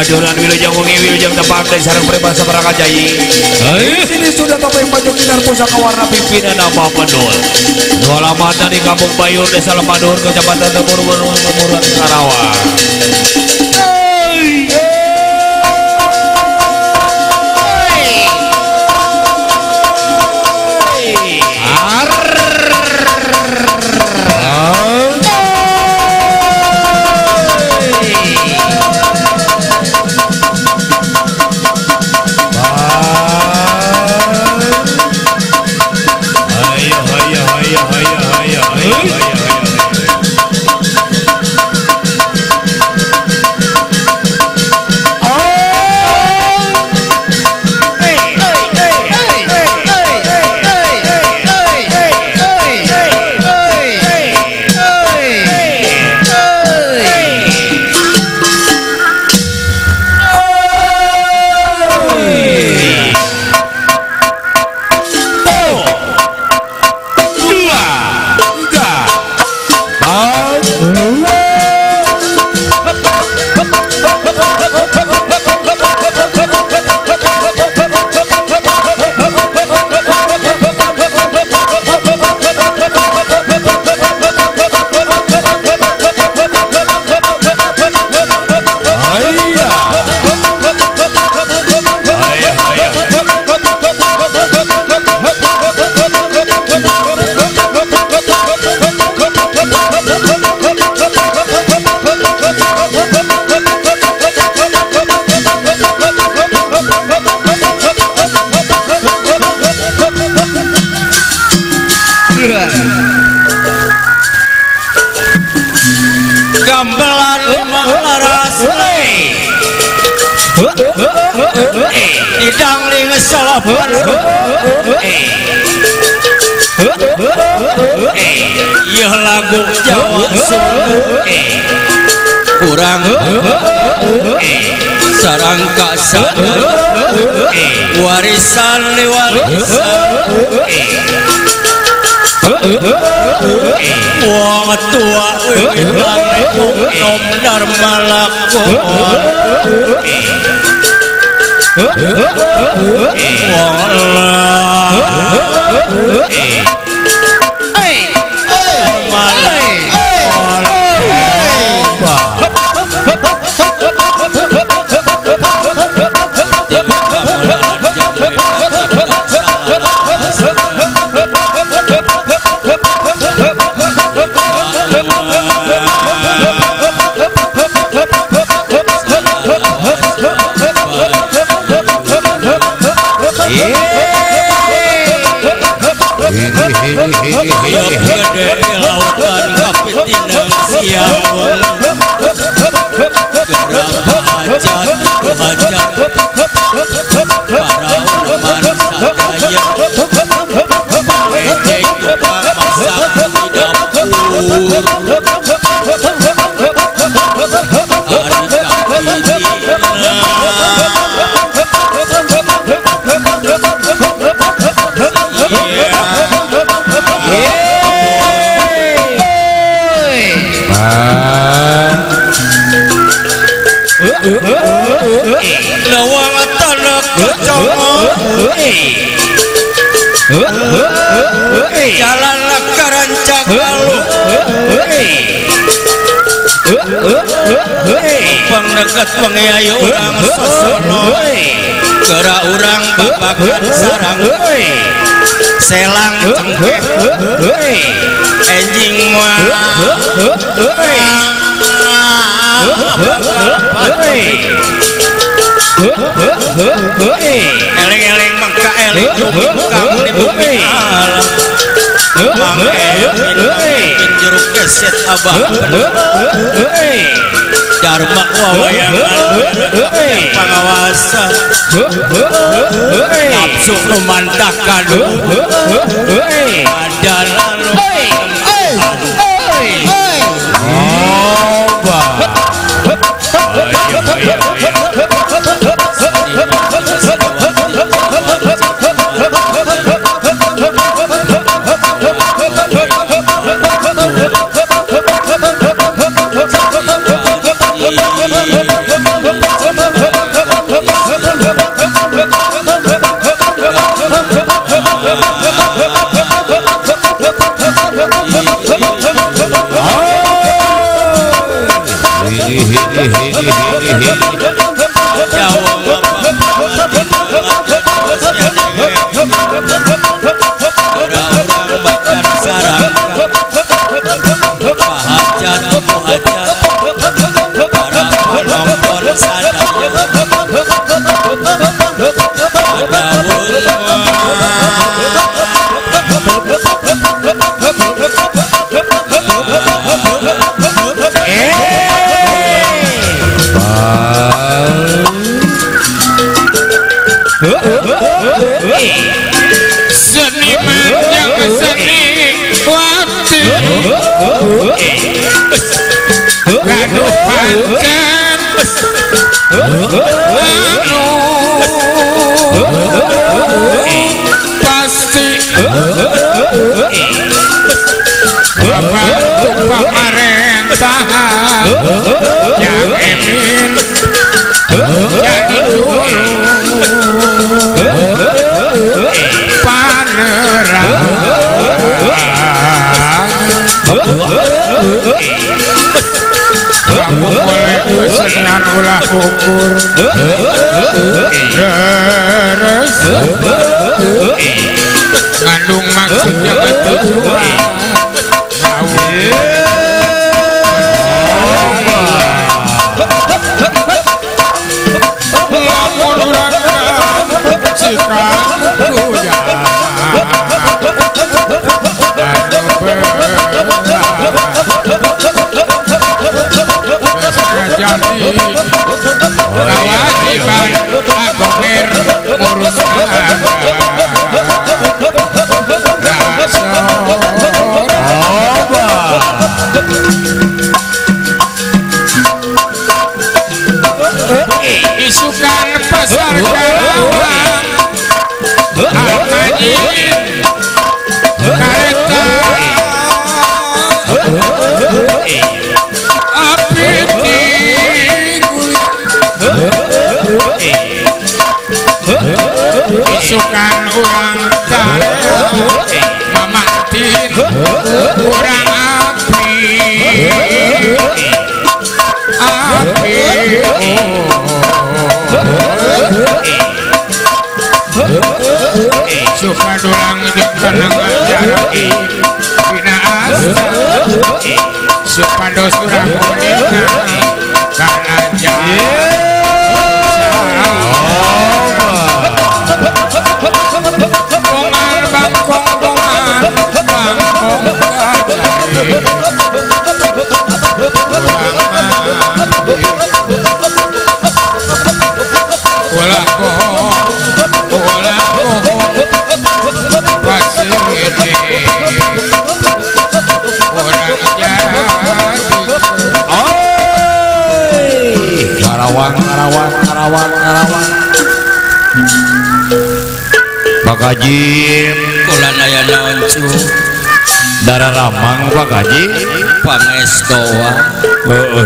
Aduran wilujeng wengi wilujeng tepang dari sarang peribahasa perangkat jayi. Sini sudah topeng baju kinar pusaka warna pimpinan nama Pendul. Alamatnya di Kampung Bayur, Desa Lemadur, Kecamatan Tebur, Murad, Karawang. Gambelan manglaras idang ling salapan ieu lagu Jawa Sunda kurang sareng kasar warisan wong tua nom dharma lakon lautan kapitinang siawan hajat para umat sadaya wedek masak di dapur lawang tanah kecomo jalan karancak galuh pangdekat pengayu urang sosono Kera urang babakan sarang selang cengkeh enjing mah eleng-eleng mangka eleng kamu di bumi alam mangke jeruk keset abah Dharma wawayangan pengawasan nafsu memantakan adalah seniman yang seni wati gaduh pancen pasti membantu pemerintahan yang emin jadi dulu kamu boleh kesenian ulah ukur deres ngandung maksudnya ketujuan lamun raka cikanku ya jadi kewajiban agomer urusan isukan pasar Karawang Almajin kareta api isukan urang tara mamatin urang api suka dorang jangan jaraki bina asa supados urang kodena kana jaya kongal bangkong kongal bangkong Karawang Pak Haji kula aya naon cu Darah Ramang Pak Haji pangestoa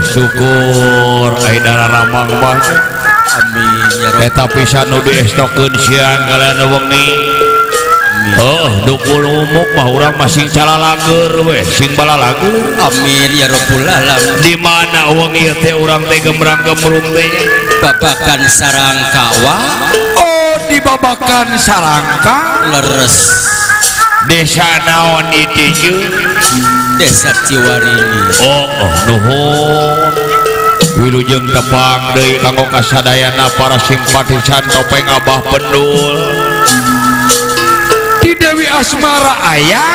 syukur ai Darah Ramang Pak amin ya rabbal eta pisan nu diestokeun siang kalian wengi dukul umuk mah urang masih calalager we sing balalager amin ya rabbul alamin di mana wengi teh urang teh gemrang gemrung teh babakan sarang kawa dibabakan sarangka leres desa naon itu desa Ciwarini. Nuhun wilujeng tepang deui kanggo kasadayana para simpatisan topeng Abah Pendul. Di Dewi Asmara aya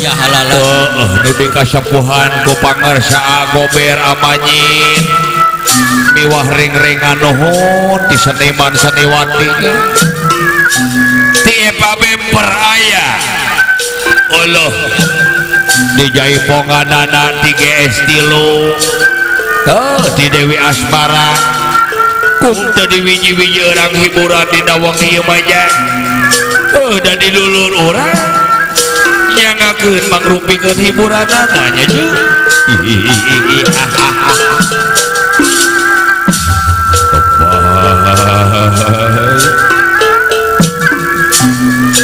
halala nu dikasepuhan ku pangarsa Gober Amanyin miwah ring-ringan nuhun di seniman seniwati ti Epa Bemper aya Allah di Jaiponganana di GS Tilu di Dewi Asmara kumta di wiji-wiji orang hiburan di Nawang ieu maja dan di lulur orang nyangakeun mangrupikeun hiburanana nya jeung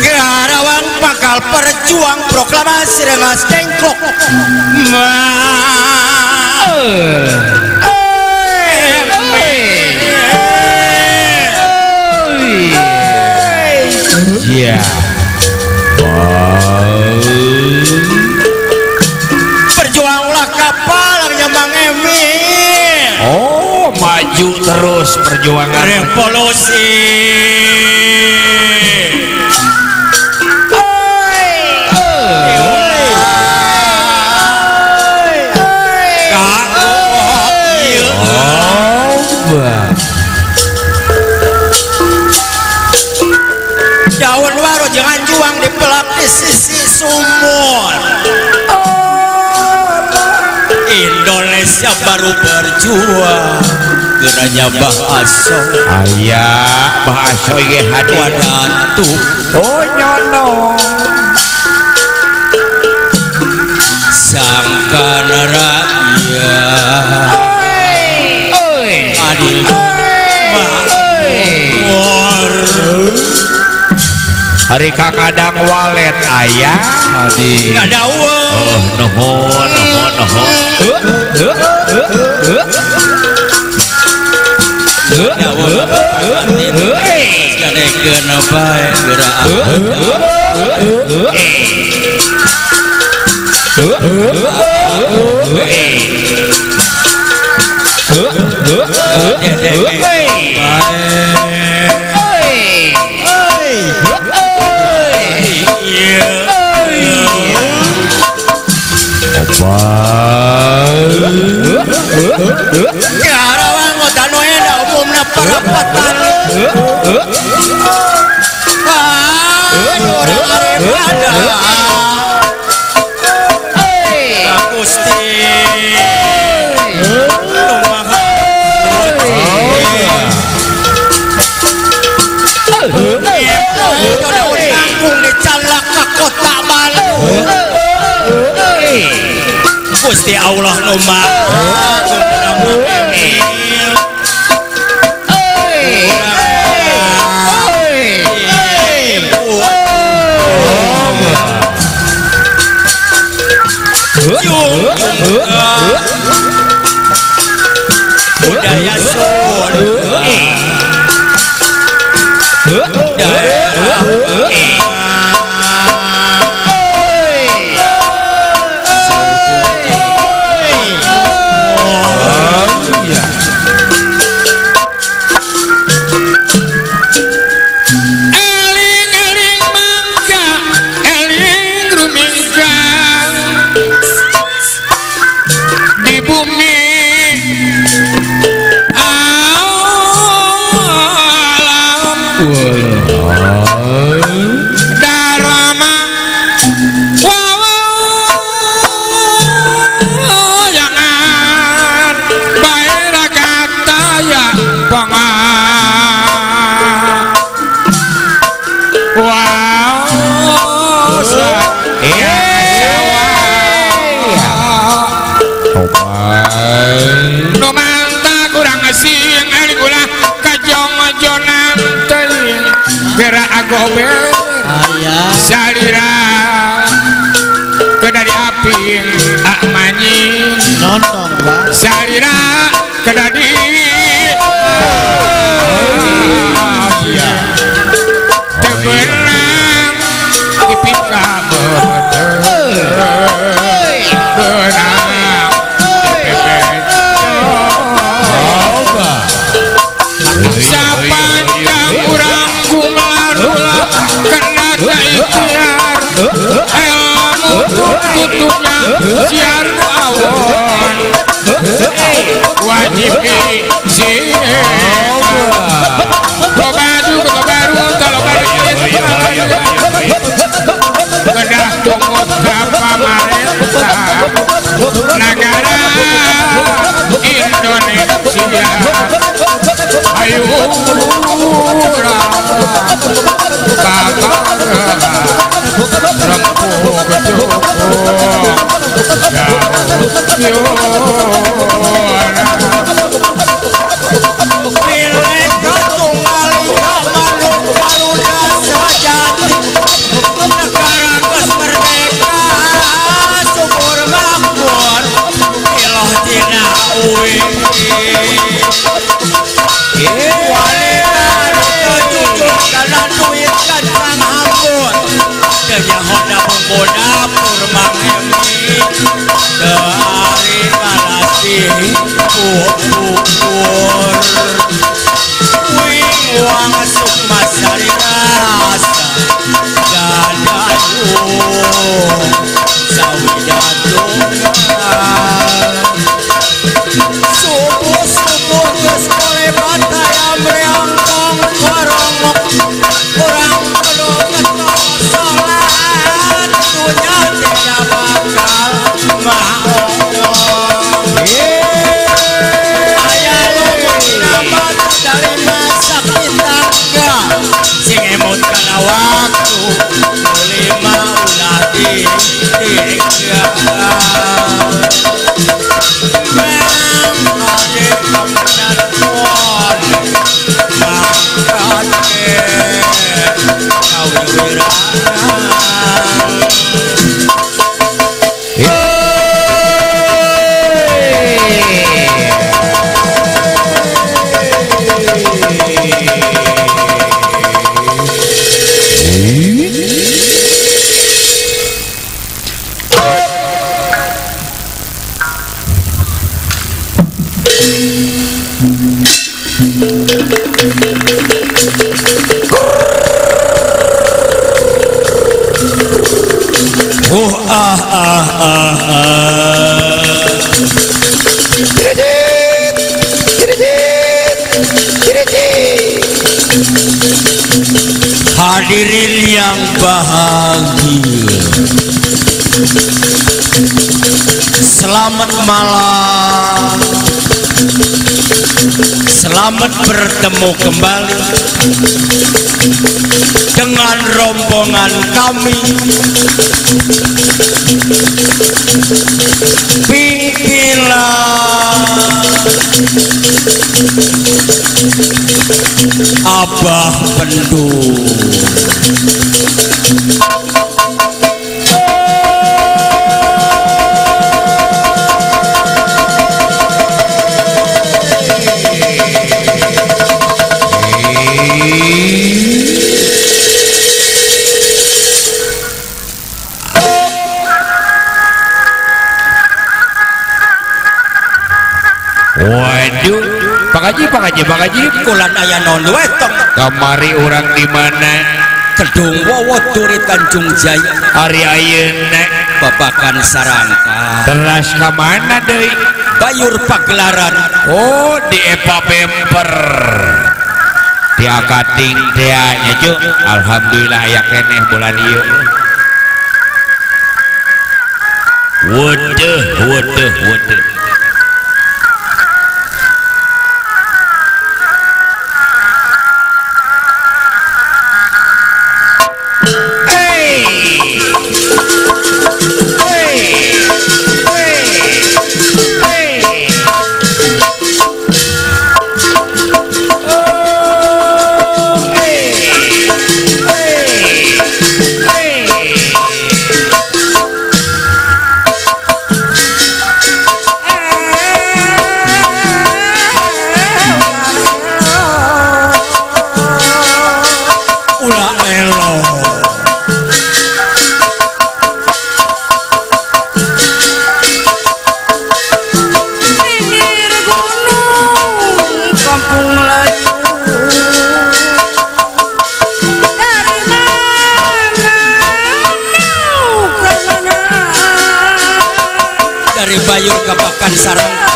Karawang bakal perjuang proklamasi Rengas Dengklok. ya Berjuanglah kapal Mang Emil. Maju terus perjuangan Revolusi. Daun waro jangan juang di pelak di sisi sumur. Indonesia baru berjuang geranya Bahaso Bahaso ge hadir wadatu nyono sangkan rakyat adil makmur. hari kakadang walet aya hadir Ngadawa nuhun kadekeun bae geura Karawang odan we da umumna parapatan. Orang arep ada. Gusti. Kampung dicalak ka kota Bandung. Gusti Allah nu Maha budaya Gober salira kedari api Amanyin nonton salira kedari Hadirin yang bahagia, selamat malam. Selamat bertemu kembali dengan rombongan kami pimpinan Abah Pendul. Waduh, Pak Haji, Kulan aya naon we tong kamari orang di mana? Kedung Wowo Duri Tanjung Jaya. Ari ayeuna Babakan Sarangka. teras ka mana deui? Bayur Pagelaran. Oh, di Epa Bemper. Di akating teh nya Cuk. Alhamdulillah aya keneh bulan ieu. Waduh. Dari Bayur ke Babakan Sarangka.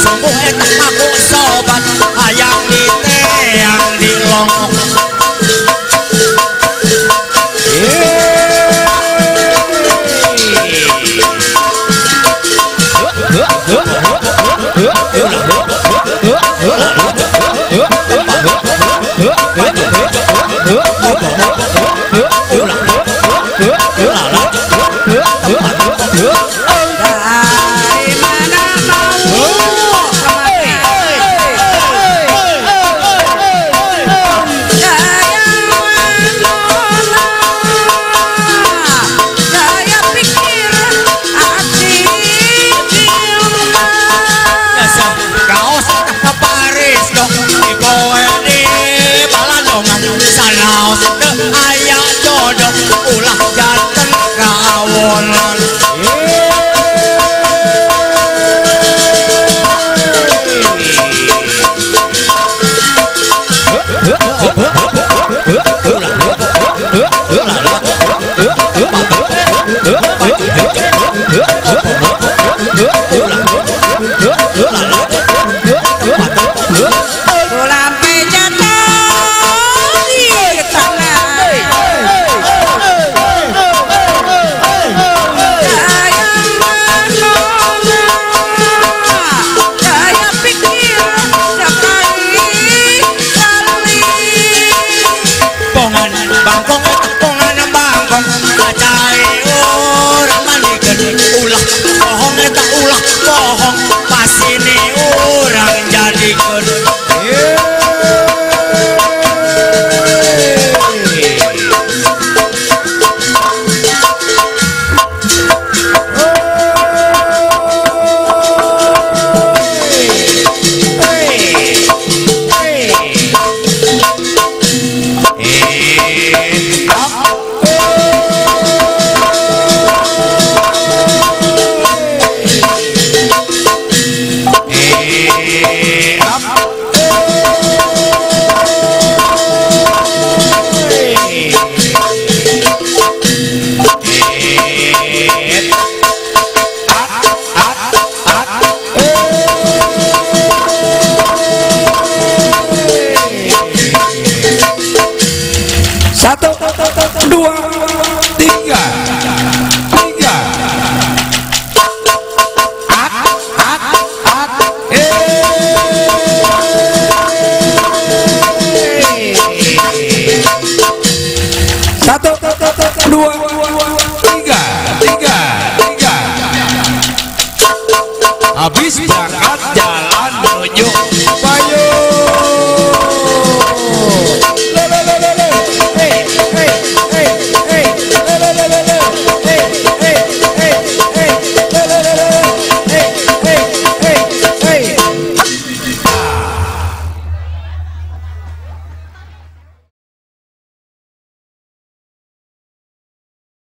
Sungguh etak aku sobat ayam di teang di longok. Ayah jodoh ulah jateng kawonan. Habis